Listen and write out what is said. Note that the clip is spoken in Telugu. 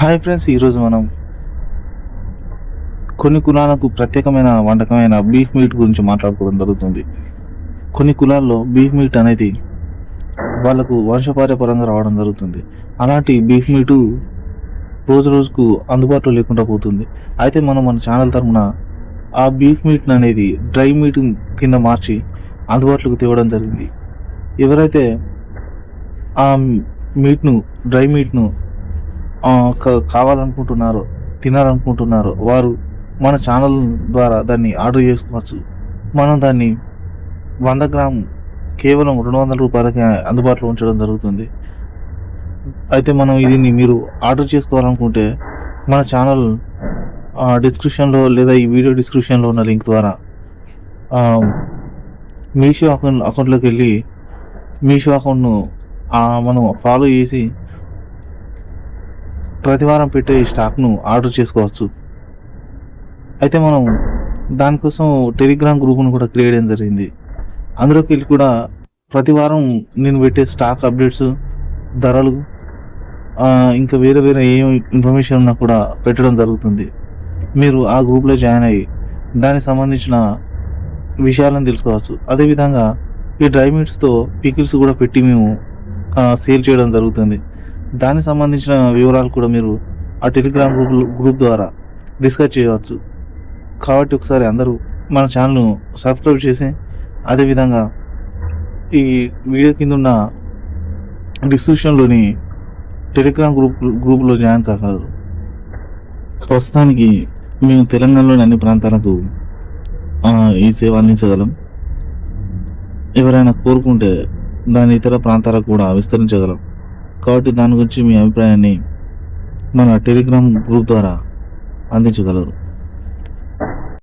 హాయ్ ఫ్రెండ్స్, ఈరోజు మనం కొన్ని కులాలకు ప్రత్యేకమైన వంటకమైన బీఫ్ మీట్ గురించి మాట్లాడుకోవడం జరుగుతుంది. కొన్ని కులాల్లో బీఫ్ మీట్ అనేది వాళ్ళకు వంశపార్యపరంగా రావడం జరుగుతుంది. అలాంటి బీఫ్ మీటు రోజు రోజుకు అందుబాటులో లేకుండా పోతుంది. అయితే మనం మన ఛానల్ తరఫున ఆ బీఫ్ మీట్ అనేది డ్రై మీట్ కింద మార్చి అందుబాటులోకి తేవడం జరిగింది. ఎవరైతే ఆ మీట్ను డ్రై మీట్ను కావాలనుకుంటున్నారో, తినాలనుకుంటున్నారో వారు మన ఛానల్ ద్వారా దాన్ని ఆర్డర్ చేసుకోవచ్చు. మనం దాన్ని 100 గ్రాము కేవలం 200 రూపాయలకి అందుబాటులో ఉంచడం జరుగుతుంది. అయితే మనం దీన్ని మీరు ఆర్డర్ చేసుకోవాలనుకుంటే మన ఛానల్ డిస్క్రిప్షన్లో లేదా ఈ వీడియో డిస్క్రిప్షన్లో ఉన్న లింక్ ద్వారా మీషో అకౌంట్లోకి వెళ్ళి మీషో అకౌంట్ను మనం ఫాలో చేసి ప్రతివారం పెట్టే ఈ స్టాక్ను ఆర్డర్ చేసుకోవచ్చు. అయితే మనం దానికోసం టెలిగ్రామ్ గ్రూప్ను కూడా క్రియేట్ చేయడం జరిగింది. అందులోకి వెళ్ళి కూడా ప్రతివారం నేను పెట్టే స్టాక్ అప్డేట్స్, ధరలు, ఇంకా వేరే వేరే ఏ ఇన్ఫర్మేషన్ ఉన్నా కూడా పెట్టడం జరుగుతుంది. మీరు ఆ గ్రూప్లో జాయిన్ అయ్యి దానికి సంబంధించిన విషయాలను తెలుసుకోవచ్చు. అదేవిధంగా ఈ డ్రై మీట్స్తో పికిల్స్ కూడా పెట్టి మేము సేల్ చేయడం జరుగుతుంది. దానికి సంబంధించిన వివరాలు కూడా మీరు ఆ టెలిగ్రామ్ గ్రూప్ ద్వారా డిస్కస్ చేయవచ్చు. కాబట్టి ఒకసారి అందరూ మన ఛానల్ను సబ్స్క్రైబ్ చేసి అదేవిధంగా ఈ వీడియో కింద ఉన్న డిస్క్రిప్షన్లోని టెలిగ్రామ్ గ్రూప్లో జాయిన్ కాగలరు. ప్రస్తుతానికి మేము తెలంగాణలోని అన్ని ప్రాంతాలకు ఈ సేవ అందించగలం. ఎవరైనా కోరుకుంటే దాని ఇతర ప్రాంతాలకు కూడా విస్తరించగలం. కాబట్టి దాని గురించి మీ అభిప్రాయాన్ని మన టెలిగ్రామ్ గ్రూప్ ద్వారా అందించగలరు.